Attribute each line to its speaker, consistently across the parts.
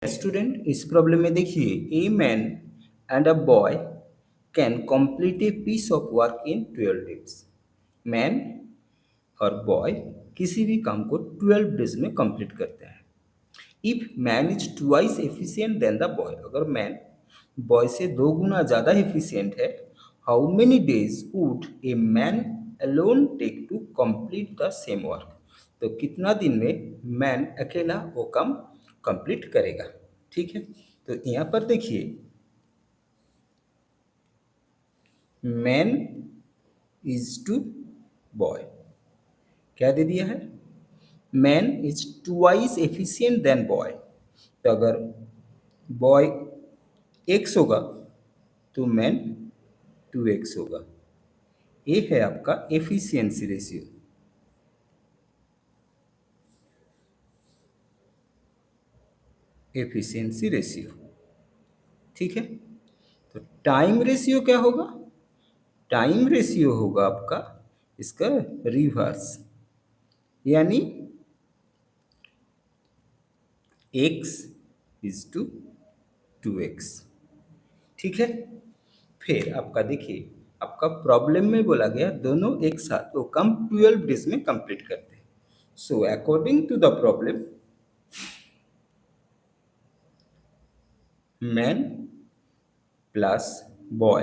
Speaker 1: Student, इस problem में देखिए, a man and a boy can complete a piece of work in 12 days. Man और boy किसी भी काम को 12 डेज में कंप्लीट करते हैं। If man is twice efficient then the boy, अगर मैन बॉय से 2 गुना ज़्यादा एफिशिएंट है, how many days would a man alone take to complete the same work, तो कितना दिन में मैन अकेला वो काम कंप्लीट करेगा। ठीक है, तो यहाँ पर देखिए, मैन इज टू बॉय, क्या दे दिया है, man is twice efficient then boy. तो अगर बॉय एक्स होगा तो मैन 2x होगा। ये है आपका एफिशिएंसी रेशियो। एफिशिएंसी रेशियो, ठीक है। तो टाइम रेशियो क्या होगा, टाइम रेशियो होगा आपका इसका रिवर्स, यानी x इज टू 2x। ठीक है, फिर आपका देखिए, आपका प्रॉब्लम में बोला गया दोनों एक साथ वो काम 12 डेज में कंप्लीट करते हैं। So according to the problem, man plus boy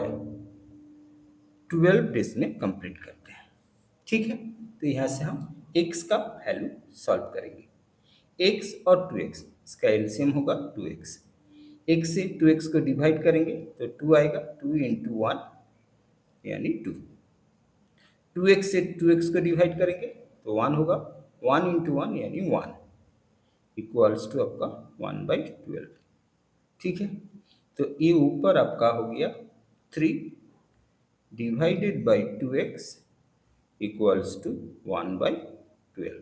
Speaker 1: 12 days में कंप्लीट करते हैं। ठीक है, तो यहाँ से हम x का वैल्यू सॉल्व करेंगे। x और 2x, इसका एलसीएम होगा 2x। x से 2x को डिवाइड करेंगे तो 2 आएगा, 2 इंटू 1 यानी 2। 2x से 2x को डिवाइड करेंगे तो 1 होगा, 1 इंटू 1 यानी 1 इक्वल्स टू आपका 1/12। ठीक है, तो ये ऊपर आपका हो गया 3 divided by 2x equals to 1/12।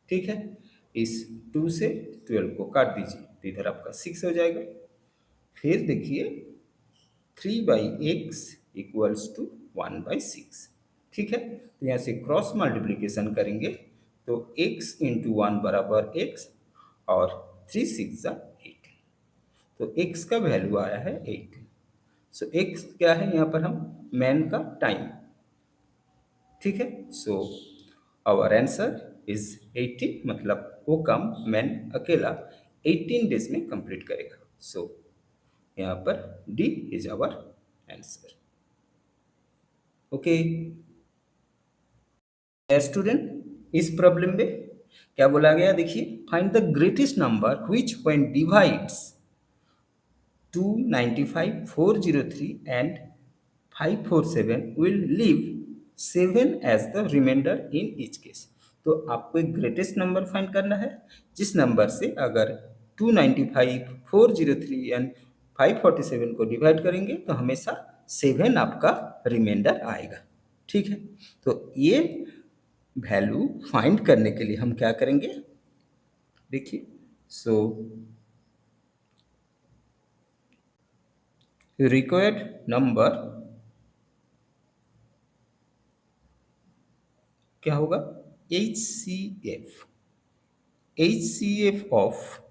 Speaker 1: ठीक है, इस 2 से 12 को काट दीजिए तो इधर आपका 6 हो जाएगा। फिर देखिए 3/x इक्वल्स टू 1/6। ठीक है, तो यहाँ से क्रॉस मल्टीप्लीकेशन करेंगे तो x इंटू 1 बराबर x और 3 6 8, तो x का वैल्यू आया है 8। सो x क्या है यहाँ पर, हम मैन का टाइम। ठीक है, सो आवर आंसर इज 18, मतलब वो काम मैन अकेला 18 डेज में कंप्लीट करेगा। सो यहाँ पर D is our answer. Okay student, इस प्रॉब्लम में क्या बोला गया, देखिए, find the greatest number which when divides 295, 403 and 547 will leave 7 as the remainder in each case। तो आपको एक ग्रेटेस्ट नंबर फाइंड करना है जिस नंबर से अगर 295, 403 एंड 547 को डिवाइड करेंगे तो हमेशा 7 आपका रिमाइंडर आएगा। ठीक है, तो ये वैल्यू फाइंड करने के लिए हम क्या करेंगे, देखिए, सो रिक्वायर्ड नंबर क्या होगा, HCF। HCF of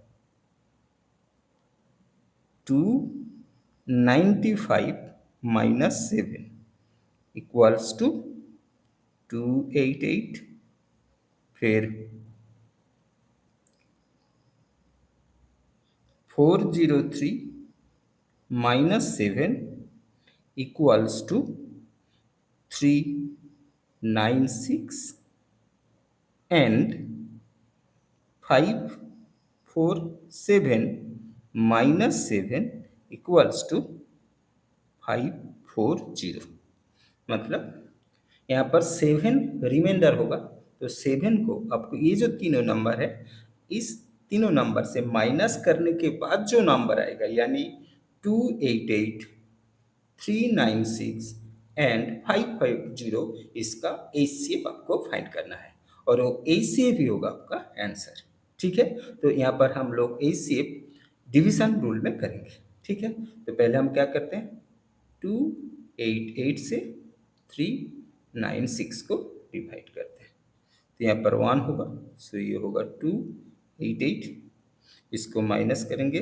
Speaker 1: 295 minus 7 equals to 288। फिर 403 minus 7 equals to 396 and 547 minus 7 equals to 540। मतलब यहाँ पर 7 रिमाइंडर होगा, तो 7 को आपको ये जो तीनों नंबर है, इस तीनों नंबर से माइनस करने के बाद जो नंबर आएगा, यानी 288, 396 एंड 550, इसका HCF आपको फाइंड करना है और वो HCF ही होगा आपका आंसर। ठीक है, तो यहाँ पर हम लोग HCF डिवीजन रूल में करेंगे। ठीक है, तो पहले हम क्या करते हैं, 288 से 396 को डिवाइड करते हैं, तो यहाँ पर 1 होगा, सो ये होगा 288, इसको माइनस करेंगे,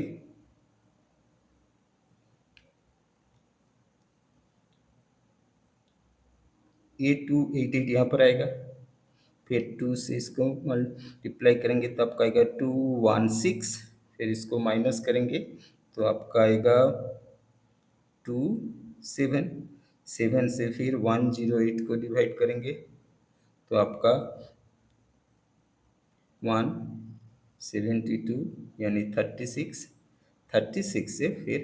Speaker 1: ये 288 यहाँ पर आएगा, फिर 2 से इसको मल्टीप्लाई करेंगे तो आपका आएगा 216, फिर इसको माइनस करेंगे तो आपका आएगा 27, 7 से फिर 108 को डिवाइड करेंगे तो आपका 172 यानी 36, 36 से फिर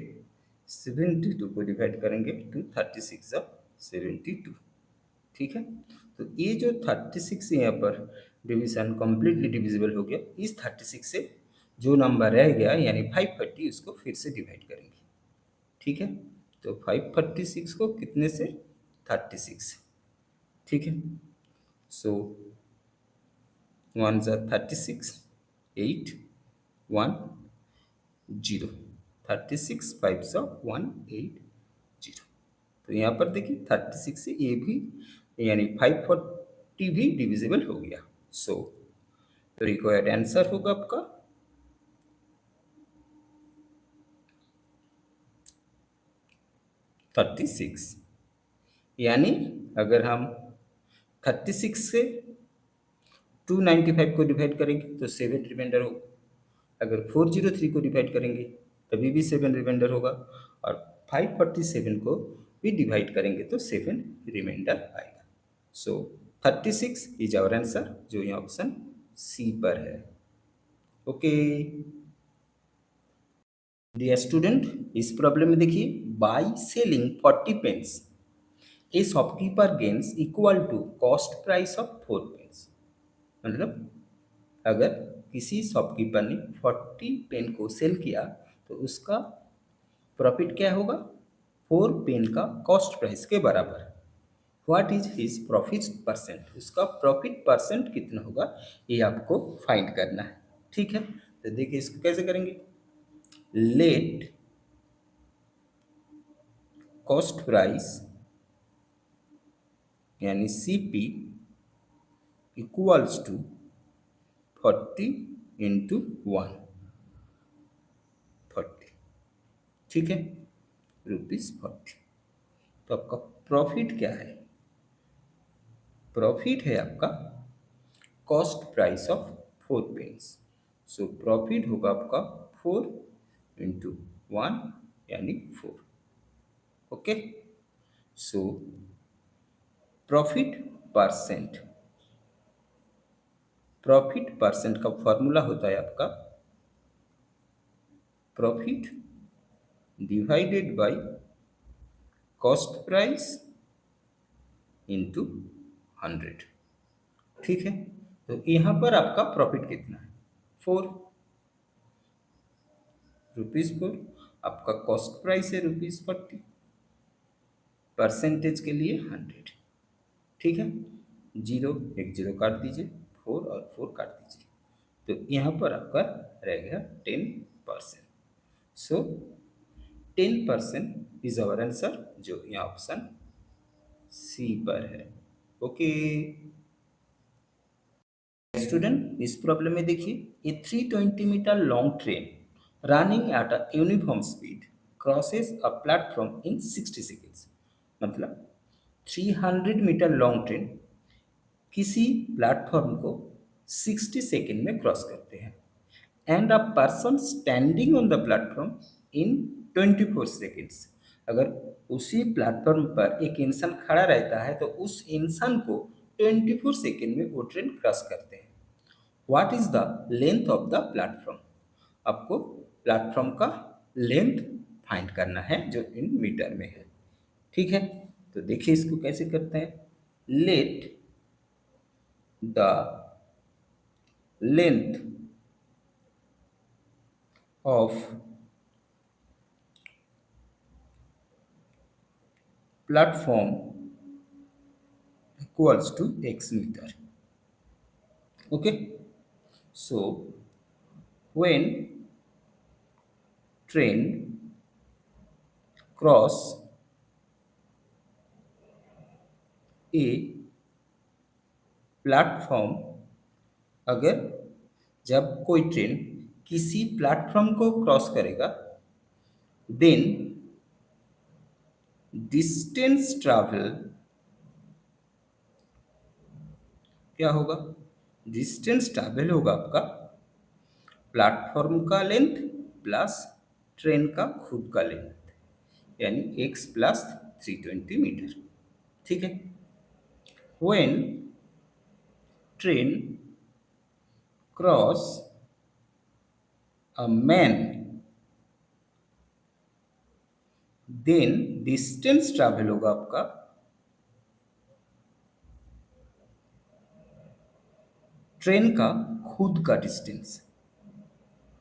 Speaker 1: 72 को डिवाइड करेंगे तो 36 ऑफ 72, ठीक है। तो ये जो 36 यहाँ पर डिवीजन कम्प्लीटली डिविजिबल हो गया, इस 36 से जो नंबर रह गया यानी 530 उसको फिर से डिवाइड करेंगे, ठीक है। तो 536 को कितने से 36, ठीक है। सो 1 36, 8 1 0, 36 5 180। तो यहाँ पर देखिए 36 से ये भी यानी 540 भी डिविजिबल हो गया। सो तो रिक्वायर्ड आंसर होगा आपका 36। यानी अगर हम 36 से 295 को डिवाइड करेंगे तो 7 रिमाइंडर होगा, अगर 403 को डिवाइड करेंगे तभी भी 7 रिमाइंडर होगा, और 547 को भी डिवाइड करेंगे तो 7 रिमाइंडर आएगा। सो 36 इज आवर आंसर, जो यहाँ ऑप्शन सी पर है। ओके डियर स्टूडेंट, इस प्रॉब्लम में देखिए, by selling 40 pens a shopkeeper gains equal to cost price of 4 pens. मतलब अगर किसी शॉपकीपर ने 40 पेन को सेल किया तो उसका प्रॉफिट क्या होगा, 4 पेन का कॉस्ट प्राइस के बराबर। What is his profit percent, उसका प्रॉफिट परसेंट कितना होगा ये आपको फाइंड करना है, ठीक है। तो देखिए इसको कैसे करेंगे, लेट कॉस्ट प्राइस यानी सीपी इक्वल्स टू 40 इंटू 1, 40, ठीक है, ₹40। तो आपका प्रॉफिट क्या है, प्रॉफिट है आपका cost price of 4 pens. So profit होगा आपका 4 इंटू 1 यानी 4। Okay, so profit percent, profit percent का फॉर्मूला होता है आपका profit divided by cost price into 100, ठीक है। तो यहाँ पर आपका प्रॉफिट कितना है, 4 ₹4, आपका कॉस्ट प्राइस है ₹40, परसेंटेज के लिए 100, ठीक है। जीरो एक जीरो काट दीजिए, 4 और 4 काट दीजिए, तो यहाँ पर आपका रह गया 10%। सो 10% इज आवर आंसर, जो यहाँ ऑप्शन सी पर है। ओके स्टूडेंट, इस प्रॉब्लम में देखिए, a 320 metre long train running at a uniform speed crosses a platform in 60 seconds. मतलब 300 मीटर लॉन्ग ट्रेन किसी प्लेटफॉर्म को 60 सेकेंड में क्रॉस करते हैं, and a person standing on the platform in 24 seconds. अगर उसी प्लेटफॉर्म पर एक इंसान खड़ा रहता है तो उस इंसान को 24 सेकेंड में वो ट्रेन क्रॉस करते हैं। What is the length of the platform, आपको प्लेटफॉर्म का लेंथ फाइंड करना है जो इन मीटर में है, ठीक है। तो देखिए इसको कैसे करते हैं, let the length of platform equals to x meter. Okay, so when train cross a platform, अगर जब कोई ट्रेन किसी प्लेटफॉर्म को क्रॉस करेगा, देन डिस्टेंस ट्रैवल क्या होगा? डिस्टेंस ट्रैवल होगा आपका प्लेटफॉर्म का लेंथ प्लस ट्रेन का खुद का लेंथ, यानी x प्लस 320 मीटर। ठीक है। When train cross a man, then distance travel होगा आपका ट्रेन का खुद का डिस्टेंस,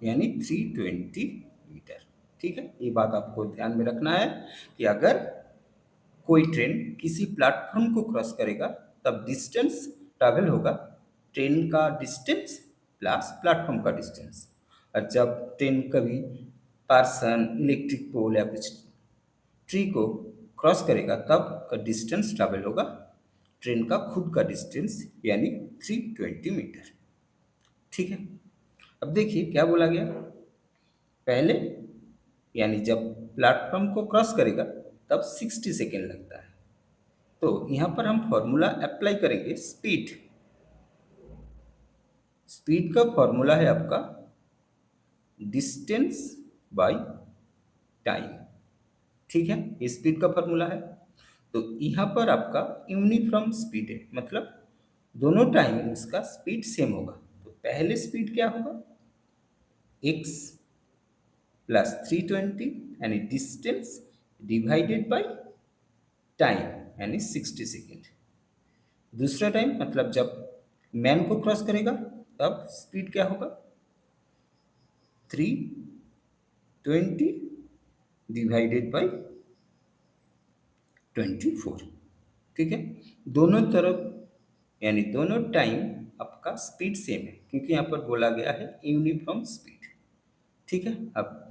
Speaker 1: यानी 320 मीटर। ठीक है, ये बात आपको ध्यान में रखना है कि अगर कोई ट्रेन किसी प्लेटफॉर्म को क्रॉस करेगा तब डिस्टेंस ट्रैवल होगा ट्रेन का डिस्टेंस प्लस प्लेटफॉर्म का डिस्टेंस। और जब ट्रेन कभी पर्सन, इलेक्ट्रिक पोल या कुछ ट्री को क्रॉस करेगा तब का डिस्टेंस ट्रैवल होगा ट्रेन का खुद का डिस्टेंस, यानी 320 मीटर। ठीक है। अब देखिए क्या बोला गया, पहले यानी जब प्लेटफॉर्म को क्रॉस करेगा तब 60 सेकेंड लगता है। तो यहाँ पर हम फॉर्मूला अप्लाई करेंगे स्पीड। स्पीड का फॉर्मूला है आपका डिस्टेंस बाय टाइम। ठीक है, ये स्पीड का फॉर्मूला है। तो यहाँ पर आपका यूनिफॉर्म स्पीड है, मतलब दोनों टाइम उसका स्पीड सेम होगा। तो पहले स्पीड क्या होगा, x प्लस 320 यानी डिस्टेंस डिवाइडेड बाय टाइम यानी 60 सेकेंड। दूसरा टाइम मतलब जब मैन को क्रॉस करेगा तब स्पीड क्या होगा, 320 डिवाइडेड बाय 24। ठीक है, दोनों तरफ यानी दोनों टाइम आपका स्पीड सेम है क्योंकि यहाँ पर बोला गया है यूनिफॉर्म स्पीड। ठीक है, अब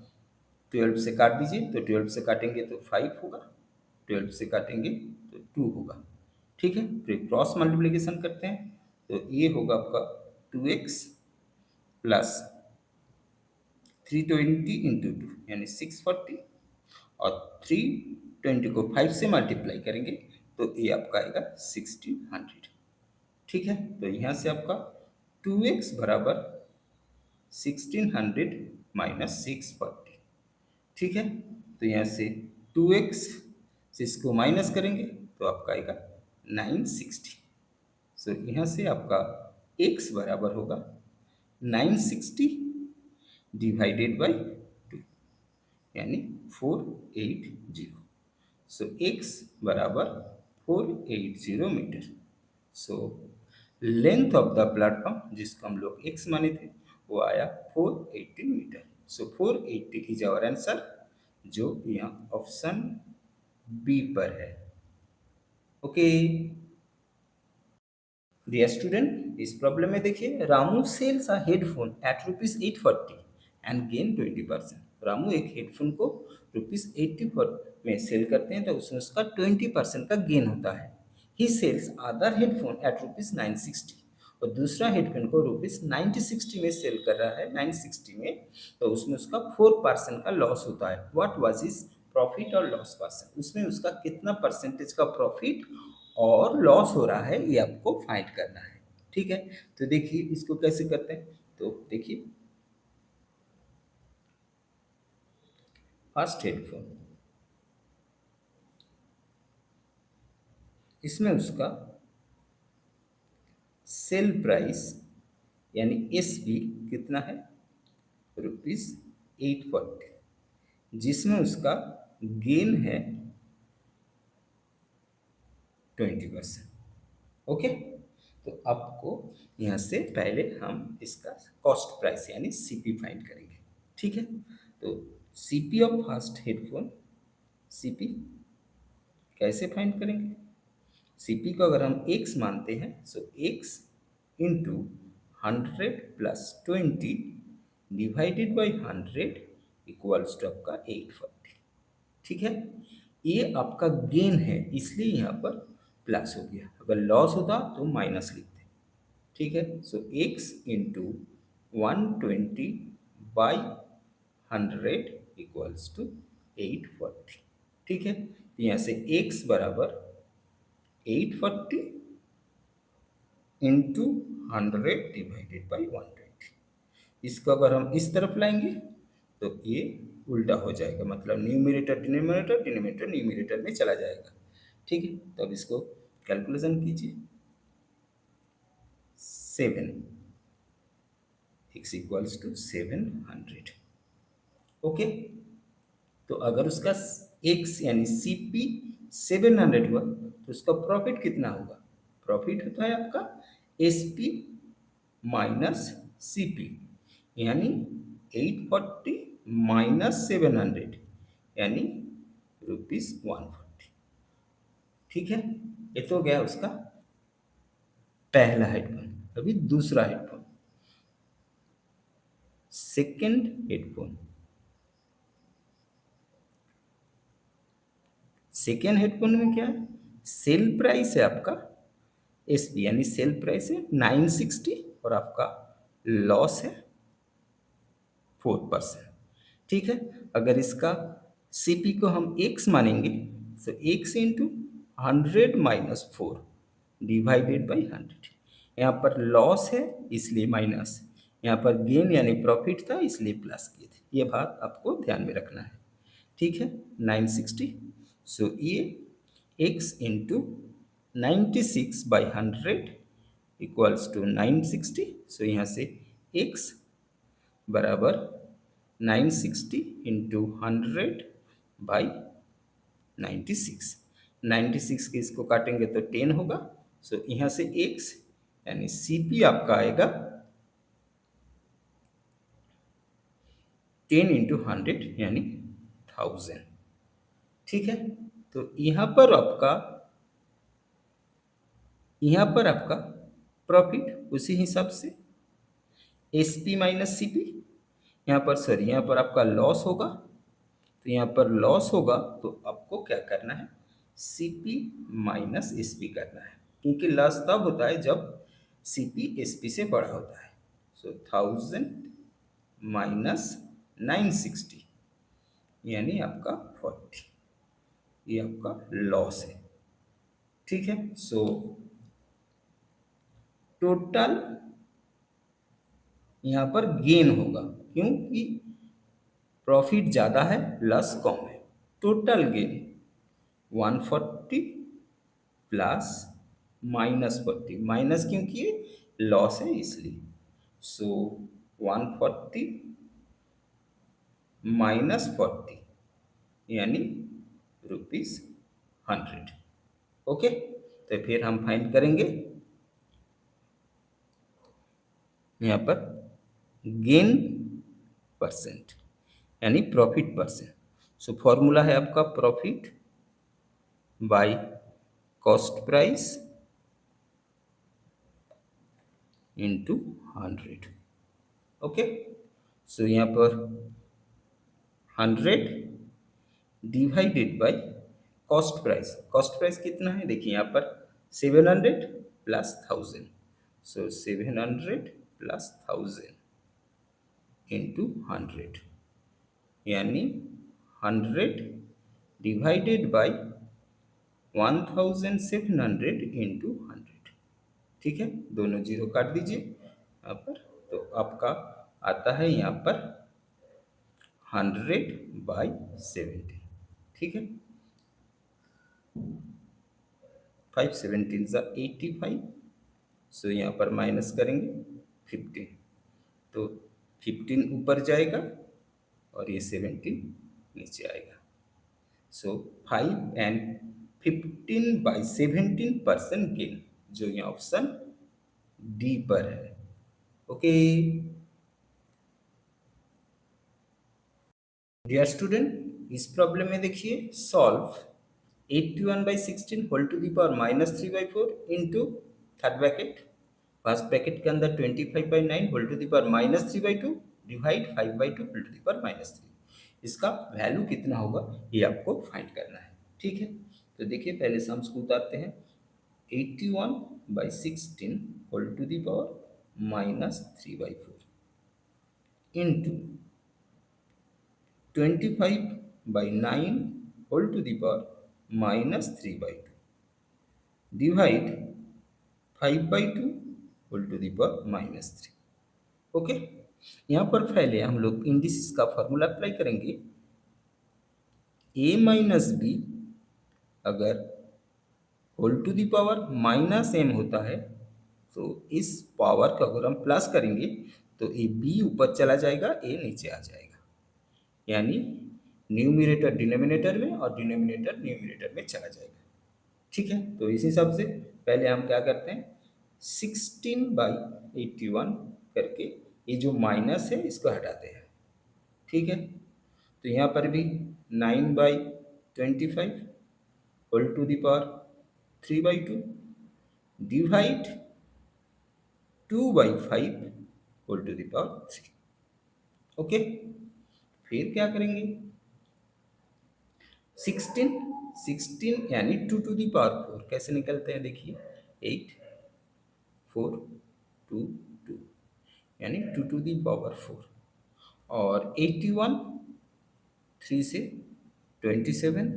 Speaker 1: 12 से काट दीजिए, तो 12 से काटेंगे तो 5 होगा, 12 से काटेंगे तो 2 होगा। ठीक है, फिर क्रॉस मल्टीप्लिकेशन करते हैं तो ये होगा आपका 2x प्लस 320 इंटू 2 यानी 640, और 320 को 5 से मल्टीप्लाई करेंगे तो ये आपका आएगा 1600। ठीक है, तो यहाँ से आपका 2x बराबर 1600 माइनस 640। ठीक है, तो यहाँ से 2x से इसको माइनस करेंगे तो आपका आएगा 960। सो यहाँ से आपका x बराबर होगा 960 डिवाइडेड बाई 2 यानी 480। सो x बराबर 480 metre. So length of the platform जिसको हम लोग x माने थे वो आया 480 metre. So 480 is our answer, जो यहाँ ऑप्शन बी पर है। ओके डियर स्टूडेंट, इस प्रॉब्लम में देखिए Ramu sells a headphone at rupees 840 and gain 20%। Ramu एक हेडफोन को रुपीज 84 में सेल करते हैं तो उसमें उसका 20% का गेन होता है। He sells other headphone at rupees 960, और दूसरा हेडफोन को रुपीज 960 में सेल कर रहा है, 960 में, तो उसमें उसका 4% का लॉस होता है। व्हाट वाज हिज प्रॉफिट और लॉस परसेंट, उसमें उसका कितना परसेंटेज का प्रॉफिट और लॉस हो रहा है ये आपको फाइंड करना है। ठीक है, तो देखिए इसको कैसे करते हैं, तो देखिए फर्स्ट हेडफोन, इसमें उसका सेल प्राइस यानी एसपी कितना है, रुपीज 840, जिसमें उसका गेन है 20%। ओके, तो आपको यहाँ से पहले हम इसका कॉस्ट प्राइस यानी सीपी फाइंड करेंगे। ठीक है, तो CP of first headphone, CP कैसे फाइंड करेंगे, सीपी को अगर हम x मानते हैं so x into 100 plus 20 divided by 100 equals to आपका 840। ठीक है, ये आपका गेन है इसलिए यहाँ पर प्लस हो गया, अगर लॉस होता तो माइनस लिखते। ठीक है, so x into 120 by 100 equals to 840। ठीक है, तो यहाँ से x बराबर 840 इंटू 100 डिवाइडेड बाई 120। इसको अगर हम इस तरफ लाएंगे तो ये उल्टा हो जाएगा, मतलब न्यूमरेटर डिनोमिनेटर, डिनोमिनेटर न्यूमरेटर में चला जाएगा। ठीक है, तो अब इसको कैलकुलेशन कीजिए। 7 x इक्वल्स टू 700। ओके, तो अगर उसका x यानी CP 700 हुआ तो उसका प्रॉफिट कितना होगा? प्रॉफिट होता है आपका SP माइनस CP, यानी 840 माइनस 700 यानी ₹140। ठीक है, ये तो गया उसका पहला हेडफोन। अभी दूसरा headphone, second headphone. Second headphone में क्या है? सेल प्राइस है आपका SP, यानी सेल प्राइस है 960 और आपका लॉस है 4%। ठीक है, अगर इसका CP को हम x मानेंगे तो x into 100 minus 4 divided by 100। यहाँ पर लॉस है इसलिए माइनस, यहाँ पर गेन यानी प्रॉफिट था इसलिए प्लस किए थे। ये बात आपको ध्यान में रखना है। ठीक है, 960, सो ये x इंटू 96/100 इक्वल्स टू 960। सो यहाँ से x बराबर 960 इंटू 100/96। 96 के इसको काटेंगे तो 10 होगा। सो यहाँ से x यानी CP आपका आएगा 10 इंटू 100 यानी 1000। ठीक है, तो यहाँ पर आपका प्रॉफिट उसी हिसाब से SP माइनस CP, यहाँ पर आपका लॉस होगा, तो यहाँ पर लॉस होगा तो आपको क्या करना है? CP माइनस SP करना है, क्योंकि लॉस तब होता है जब CP SP से बड़ा होता है। सो 1000 माइनस 960 यानी आपका 40, ये आपका लॉस है। ठीक है, सो टोटल यहाँ पर गेन होगा, क्योंकि प्रॉफिट ज़्यादा है लॉस कम है। Total gain 140 plus minus 40, minus क्योंकि ये लॉस है इसलिए। सो 140 माइनस 40 यानी ₹100। ओके, तो फिर हम फाइंड करेंगे यहाँ पर गेन परसेंट यानी प्रॉफिट परसेंट। सो फॉर्मूला है आपका profit by cost price into 100। Okay, so यहाँ पर 100 divided by cost price. Cost price कितना है? देखिए यहाँ पर 700 प्लस 1000, सो 700 प्लस 1000 इंटू 100 यानी 100 डिवाइडेड बाय 1700 इंटू 100। ठीक है, दोनों जीरो काट दीजिए यहाँ पर, तो आपका आता है यहाँ पर 100/17। ठीक है, 5 17 85, सो यहाँ पर माइनस करेंगे 15, तो 15 ऊपर जाएगा और ये 17 नीचे आएगा। सो 5 एंड 15/17% गेन, जो ये ऑप्शन डी पर है। ओके डियर स्टूडेंट, इस प्रॉब्लम में देखिए solve 81/16 whole to the power -3/4 into third bracket, first bracket के अंदर 25/9 whole to the power -3/2 divide 5/2 whole to the power -3। इसका वैल्यू कितना होगा ये आपको फाइंड करना है। ठीक है, तो देखिए पहले सम्स को उतारते हैं। 81/16 whole to the power -3/4 into 25/9 whole to the power -3/2 divide 5/2 whole to the power -3। Okay, यहाँ पर पहले हम लोग इंडिसेस का फॉर्मूला अप्लाई करेंगे। a माइनस बी अगर whole to the power -m होता है तो इस पावर का अगर हम प्लस करेंगे तो ये b ऊपर चला जाएगा, a नीचे आ जाएगा, यानी न्यूमरेटर डिनोमिनेटर में और डिनोमिनेटर न्यूमरेटर में चला जाएगा। ठीक है, तो इस हिसाब से पहले हम क्या करते हैं, 16/81 करके ये जो माइनस है इसको हटाते हैं। ठीक है, तो यहाँ पर भी 9/25 whole to the power 3/2 divide 2/5 whole to the power 3। Okay, फिर क्या करेंगे, 16 यानी 2 टू दी पावर 4 कैसे निकलते हैं, देखिए 8 4 2 2 यानी 2 टू दी पावर 4 और 81 3 से 27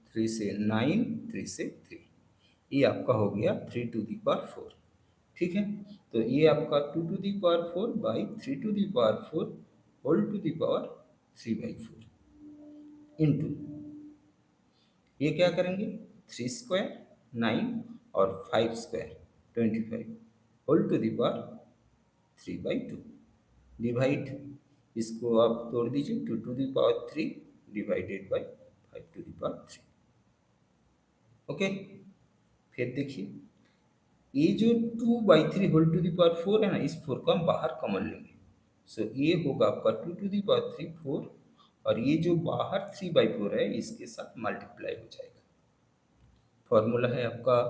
Speaker 1: 3 से 9 3 से 3, ये आपका हो गया 3 टू दी पावर 4। ठीक है, तो ये आपका 2 to the power 4 by 3 to the power 4 whole to the power 3/4 into ये क्या करेंगे, 3 स्क्वायर 9 और 5 square 25 whole to the power 3/2 divide, इसको आप तोड़ दीजिए, 2 to the power 3 divided by 5 to the power 3। Okay, फिर देखिए ये जो 2/3 होल टू दी पावर 4 है ना, इस 4 को हम बाहर कॉमन लेंगे, सो ये होगा आपका 2 टू दी पावर 3 4 और ये जो बाहर 3/4 है इसके साथ मल्टीप्लाई हो जाएगा। फॉर्मूला है आपका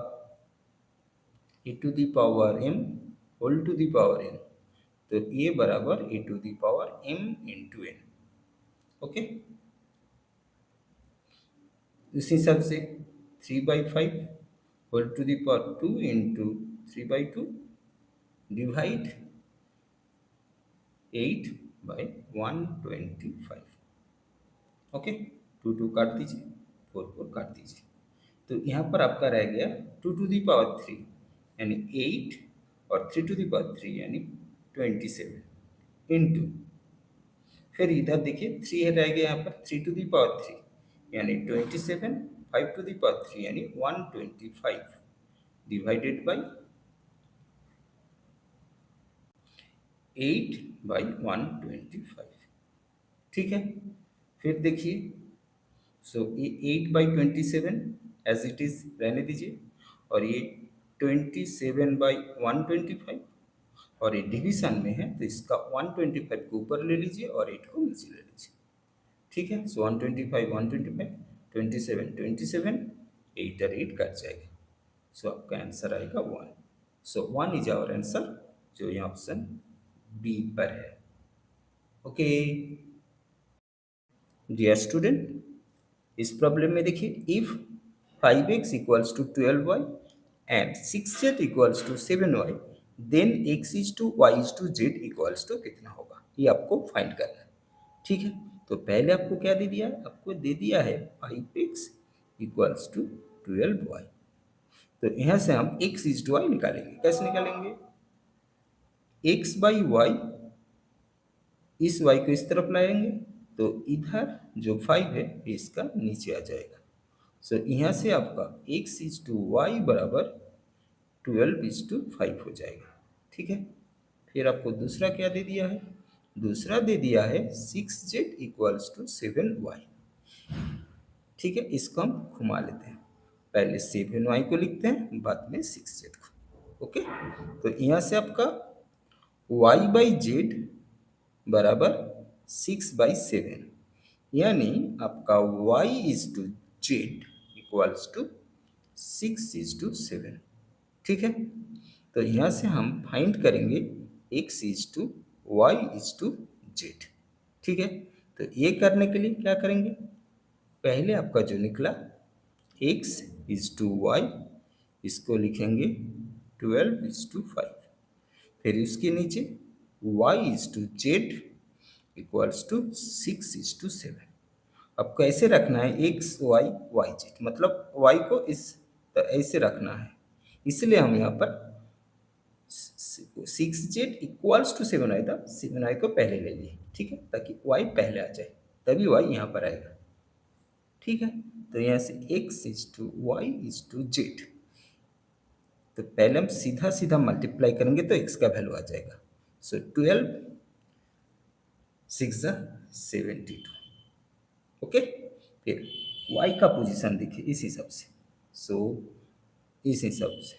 Speaker 1: a to the power m whole to the power n, तो ये बराबर a to the power m into n। Okay, इस हिसाब से 3/5 whole to the power 2 into 3/2 divide 8/125। Okay, 2 2 काट दीजिए, 4 4 काट दीजिए, तो यहाँ पर आपका रह गया 2 टू दी पावर 3 यानी 8 और 3 टू दी पावर 3 यानी 27 इंटू, फिर इधर देखिए 3 रह गया यहाँ पर 3 टू दी पावर 3 यानी 27 5 टू दी पावर 3 यानी 125 डिवाइडेड बाई 8/125। ठीक है, फिर देखिए, सो ये 8/27 एज इट इज रहने दीजिए और ये 27/125 और ये डिवीजन में है तो इसका 125 को ऊपर ले लीजिए और 8 को नीचे ले लीजिए। ठीक है, सो 125 125 27 27 8 और 8 कट जाएगा, सो आपका आंसर आएगा 1। सो 1 इज आवर आंसर, जो ये ऑप्शन बी पर है। ओके डियर स्टूडेंट, इस प्रॉब्लम में देखिए, if 5x equals to 12y and 6z equals to 7y then x is to y is to z equals to कितना होगा, ये आपको फाइंड करना है। ठीक है, तो पहले आपको क्या दे दिया है, आपको दे दिया है 5x इक्वल्स टू 12y, तो यहाँ से हम x इज टू y निकालेंगे। कैसे निकालेंगे, x बाई वाई, इस y को इस तरफ लाएंगे तो इधर जो 5 है इसका नीचे आ जाएगा, सो यहाँ से आपका x इज टू वाई बराबर 12 इज टू 5 हो जाएगा। ठीक है, फिर आपको दूसरा क्या दे दिया है, दूसरा दे दिया है 6z इक्वल्स टू 7y। ठीक है, इसको हम घुमा लेते हैं, पहले 7y को लिखते हैं बाद में 6z को। ओके, तो यहाँ से आपका y/z बराबर 6/7 यानी आपका y is to z equals to 6 is to 7। ठीक है, तो यहाँ से हम फाइंड करेंगे x is to y is to z। ठीक है, तो ये करने के लिए क्या करेंगे, पहले आपका जो निकला x इज टू y इसको लिखेंगे 12 इज टू 5, फिर इसके नीचे y is to z equals to 6 is to 7। आपको ऐसे रखना है एक्स वाई वाई जेड, मतलब वाई को इस ऐसे रखना है, इसलिए हम यहाँ पर 6z इक्वल्स टू 7y था, 7y को पहले ले लिए, ठीक है, ताकि y पहले आ जाए, तभी y यहाँ पर आएगा, ठीक है। तो यहाँ से x is to y is to z, तो पहले हम सीधा सीधा मल्टीप्लाई करेंगे तो x का वैल्यू आ जाएगा। सो 12 6 72, ओके। फिर y का पोजीशन देखिए इस हिसाब से, सो इस हिसाब से,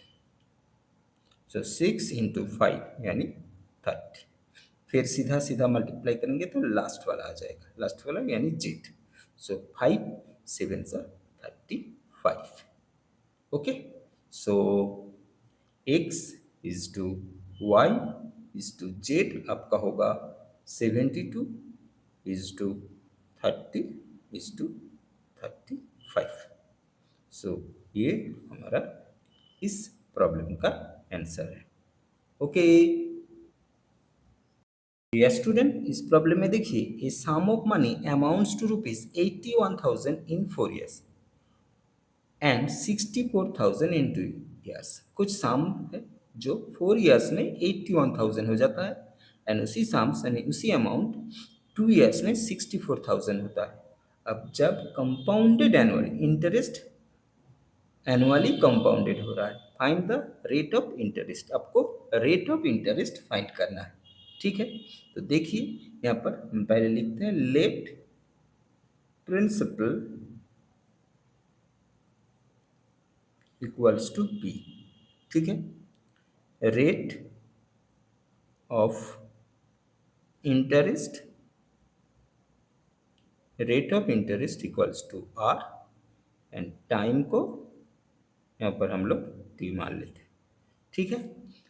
Speaker 1: सो 6 इंटू 5 यानी 30, फिर सीधा सीधा मल्टीप्लाई करेंगे तो लास्ट वाला आ जाएगा, लास्ट वाला यानी Z. So 5 7 35, okay. So x is to y is to Z आपका होगा 72 इज टू 30 इज टू 35। सो ये हमारा इस प्रॉब्लम का आंसर है, ओके। स्टूडेंट, इस प्रॉब्लम में देखिए, a sum of money amounts to ₹81,000 in 4 years and 64,000 in 2 years। कुछ सम है जो 4 years में 81,000 हो जाता है, एंड उसी सम्स यानी उसी अमाउंट 2 years में 64,000 होता है। अब जब compounded annually interest annually compounded हो रहा है, find the rate of interest, आपको रेट ऑफ इंटरेस्ट फाइंड करना है, ठीक है। तो देखिए यहाँ पर हम पहले लिखते हैं let principal equals to P, ठीक है। Rate of interest, rate of interest equals to R, and time को यहाँ पर हम लोग टी मान लेते हैं, ठीक है।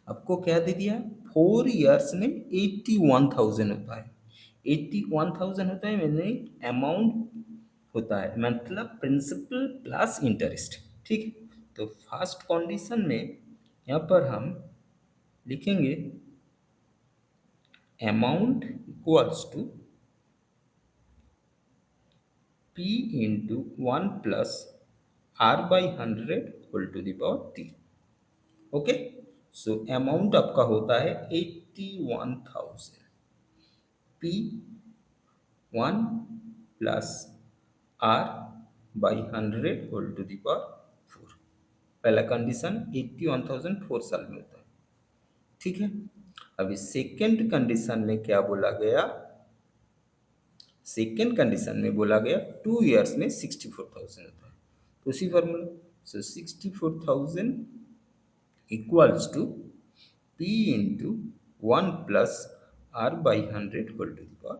Speaker 1: आपको क्या दे दिया, 4 years में 81,000 होता है, 81,000 होता है, मैंने अमाउंट होता है, मतलब प्रिंसिपल प्लस इंटरेस्ट, ठीक है। तो फर्स्ट कंडीशन में यहाँ पर हम लिखेंगे amount equals to P into 1 plus R/100 whole to the power T, okay. So amount आपका होता है 81,000, P 1 plus R/100 whole to the power 4। पहला कंडीशन 81,000 4 साल में होता है, ठीक है। अभी सेकेंड कंडीशन में क्या बोला गया, सेकेंड कंडीशन में बोला गया 2 years में 64,000 होता है, तो उसी formula, so 64,000 equals to P into 1 plus R/100 whole to the power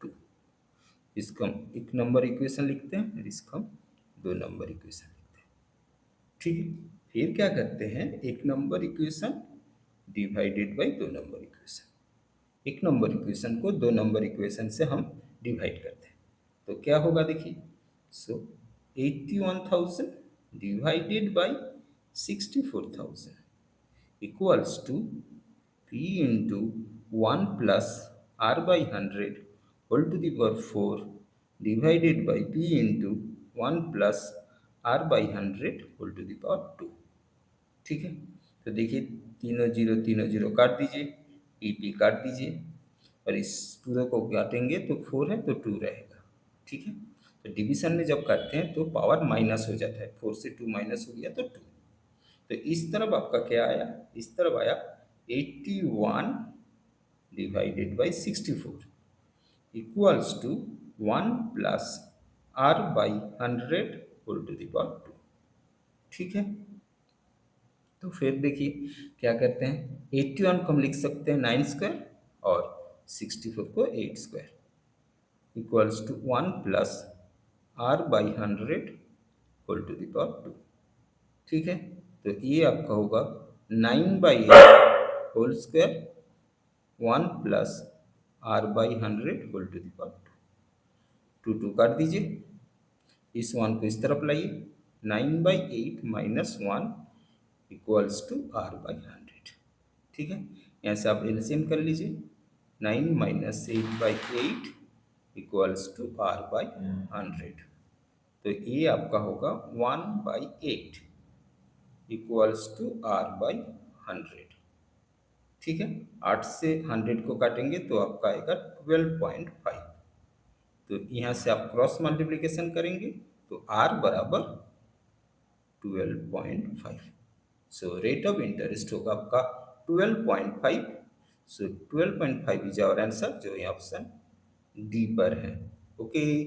Speaker 1: 2। इसको हम एक नंबर इक्वेशन लिखते हैं और इसको हम 2 नंबर इक्वेशन लिखते हैं, ठीक है। फिर क्या करते हैं, एक number equation divided by 2 number equation, एक नंबर इक्वेशन को 2 नंबर इक्वेशन से हम डिवाइड करते हैं, तो क्या होगा देखिए। So 81,000 divided by 64,000 equals to P into 1 plus R/100 whole to the power 4 divided by P into 1 plus R/100 whole to the power 2, ठीक है। तो देखिए तीनों जीरो काट दीजिए, EP काट दीजिए, और इस पूरे को काटेंगे तो 4 है तो 2 रहेगा, ठीक है। तो डिवीजन में जब करते हैं तो पावर माइनस हो जाता है, 4 से 2 माइनस हो गया तो 2। तो इस तरफ आपका क्या आया, इस तरफ आया 81 divided by 64 equals to 1 plus R/100 whole to the power 2, ठीक है। तो फिर देखिए क्या करते हैं, 81 को हम लिख सकते हैं 9 स्क्वायर और 64 को 8 square equals to 1 plus R/100 whole to the power 2, ठीक है। तो ये आपका होगा 9/8 whole square 1 plus R/100 whole to the power 2, 2 काट दीजिए, इस 1 को इस तरफ लाइए, 9/8 माइनस 1 इक्वल्स टू R/100, ठीक है। यहाँ से आप एलसीएम कर लीजिए, 9 minus 8/8 equals to R by 100। तो ये आपका होगा 1/8 इक्वल्स टू आर बाई 100। ठीक है, 8 से 100 को काटेंगे तो आपका आएगा 12.5। तो यहाँ से आप क्रॉस मल्टीप्लिकेशन करेंगे तो आर बराबर 12.5। सो रेट ऑफ इंटरेस्ट होगा आपका 12.5। सो 12.5 इज आवर आंसर, जो ये ऑप्शन डी पर है। ओके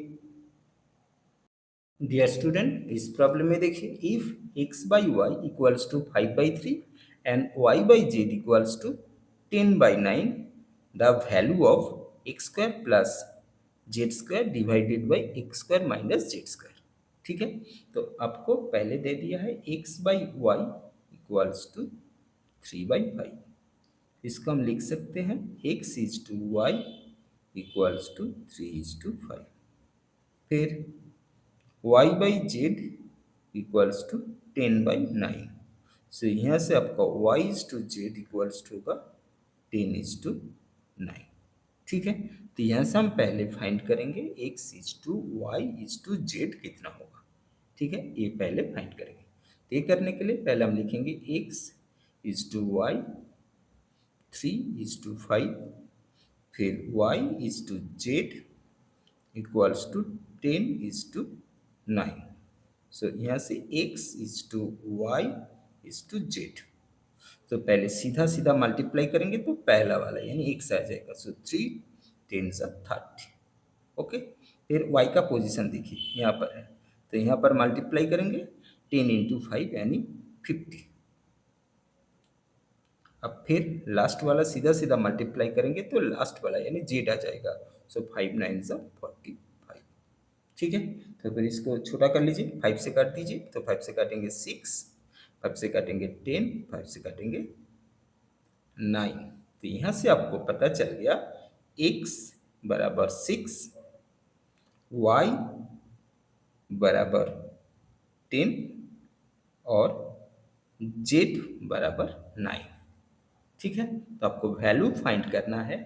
Speaker 1: डियर स्टूडेंट, इस प्रॉब्लम में देखिए, if x by y equals to 5/3 and y by z equals to 10/9, the value of x square plus z square divided by x square minus z square. ठीक है, तो आपको पहले दे दिया है x by y equals to 3/5। इसको हम लिख सकते हैं x is to y equals to 3:5। फिर y by z equals to 10/9। So यहाँ से आपका y is to z equals to होगा 10:9। ठीक है, तो यहाँ से हम पहले फाइंड करेंगे x is to y is to z कितना होगा। ठीक है, ये पहले फाइंड करेंगे। तो ये करने के लिए पहले हम लिखेंगे x इज टू वाई 3:5, फिर y is to z equals to 10:9। So यहाँ से x is to y is to z, तो पहले सीधा सीधा मल्टीप्लाई करेंगे तो पहला वाला यानी x आ जाएगा। सो 3 10 30। ओके, फिर y का पोजीशन देखिए यहाँ पर है, तो यहाँ पर मल्टीप्लाई करेंगे 10 इंटू 5 यानी 50। अब फिर लास्ट वाला सीधा सीधा मल्टीप्लाई करेंगे तो लास्ट वाला यानी जेड आ जाएगा। सो 5 9 45। ठीक है, तो फिर इसको छोटा कर लीजिए, 5 से काट दीजिए, तो 5 से काटेंगे 6, 5 से काटेंगे 10, 5 से काटेंगे 9। तो यहाँ से आपको पता चल गया x बराबर 6, y बराबर 10 और z बराबर 9। ठीक है, तो आपको वैल्यू फाइंड करना है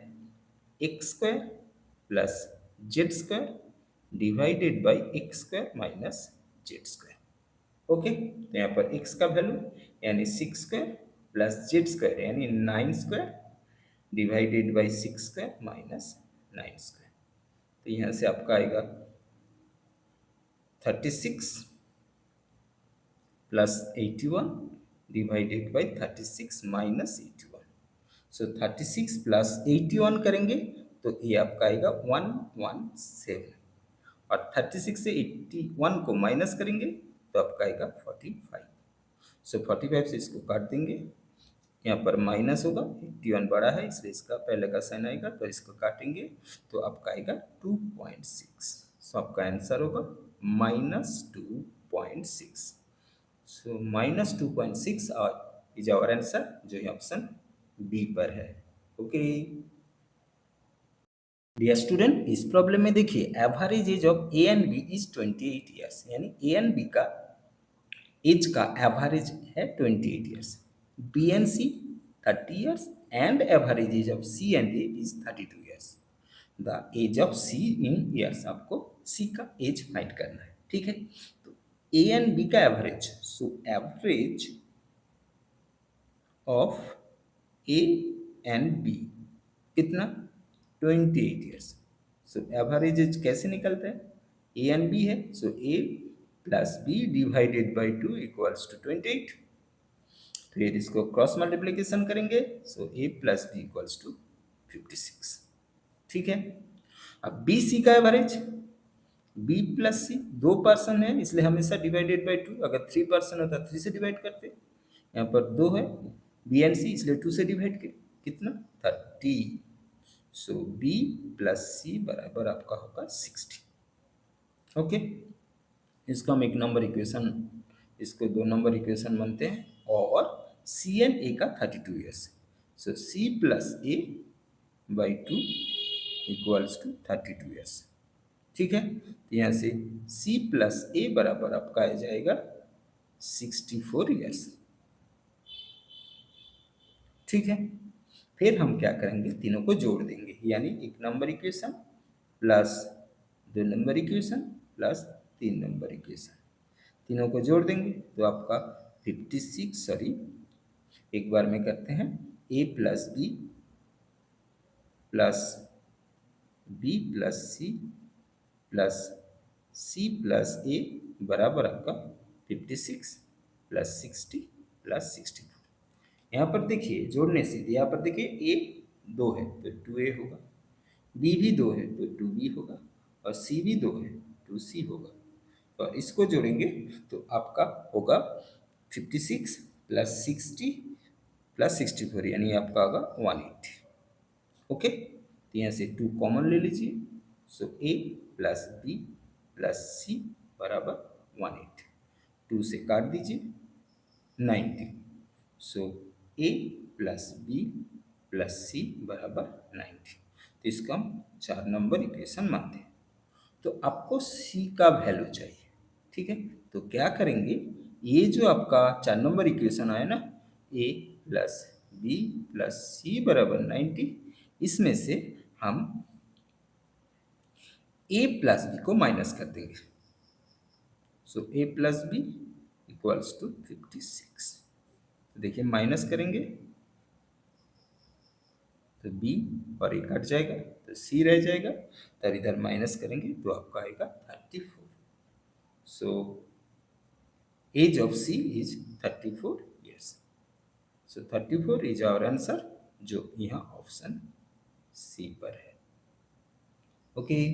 Speaker 1: x square plus z square divided by x square minus z square. Okay, तो यहाँ पर x का वैल्यू यानी 6 स्क्वायर प्लस जेड स्क्वायर यानी 9 square divided by 6 square minus 9 square. तो यहाँ से आपका आएगा 36 plus 81 divided by 36 minus 81। So 36 plus 81 करेंगे तो ये आपका आएगा 117, और 36 से 81 को माइनस करेंगे तो आपका आएगा 45। सो 45 से इसको काट देंगे, यहाँ पर माइनस होगा, 81 बड़ा है इसलिए इसका पहले का साइन आएगा, तो इसको काटेंगे तो आपका आएगा 2.6। सो आपका आंसर होगा -2.6। सो -2.6 इज आवर आंसर, जो ये ऑप्शन बी पर है। ओके डियर स्टूडेंट, इस प्रॉब्लम में देखिए average age of A and B is 28 years, यानी ए एंड बी का एज का एवरेज है 28 years, B and C 30 years and average age of C and A is 32 years. The age of C in years, आपको C का as find करना है। ठीक है, तो ए एंड बी का average, so average of A and B कितना 28 years. So average age कैसे निकलता है, ए एंड बी है, so a plus b divided by 2 equals to 28। फिर इसको क्रॉस मल्टीप्लीकेशन करेंगे, so a plus B equals to 56। ठीक है, अब बी सी का average, b plus c 2 person है इसलिए हमेशा डिवाइडेड बाई 2, अगर 3 पर्सन होता 3 से डिवाइड करते, यहाँ पर 2 है, बी एंड सी इसलिए 2 से डिवाइड कितना 30। सो बी प्लस सी बराबर आपका होगा 60। ओके, इसको हम एक नंबर इक्वेशन, इसको 2 नंबर इक्वेशन बनते हैं, और सी एंड ए का 32 years. So C plus A by 2 equals to 32 years. ठीक है, तो यहाँ से सी प्लस ए बराबर आपका आ जाएगा 64 ईयर्स। ठीक है, फिर हम क्या करेंगे, तीनों को जोड़ देंगे, यानी एक number equation plus 2 number equation plus 3 number equation, तीनों को जोड़ देंगे तो आपका 56, सॉरी एक बार में करते हैं, a plus B plus c plus a बराबर आपका 56 प्लस 60 प्लस 64। यहाँ पर देखिए जोड़ने से यहाँ पर देखिए ए 2 है तो 2a होगा, बी भी 2 है तो 2b होगा और सी भी 2 है 2c होगा। तो इसको जोड़ेंगे तो आपका होगा 56 प्लस 60 प्लस 64, यानी आपका होगा 180। ओके, तो यहाँ से 2 कॉमन ले लीजिए, सो a plus B plus C बराबर 180, 2 से काट दीजिए 90, सो a plus B plus C बराबर 90। तो इसका हम 4 नंबर इक्वेशन मानते हैं। तो आपको सी का वैल्यू चाहिए, ठीक है, तो क्या करेंगे, ये जो आपका 4 नंबर इक्वेशन आया ना, a plus B plus C बराबर 90, इसमें से हम a प्लस बी को माइनस कर देंगे, so a plus B equals to 56। तो देखिए माइनस करेंगे तो b और a कट जाएगा तो c रह जाएगा, तब इधर माइनस करेंगे तो आपका आएगा 34। So age of c is 34 years। So 34 is our answer, जो यहाँ ऑप्शन सी पर है। ओके।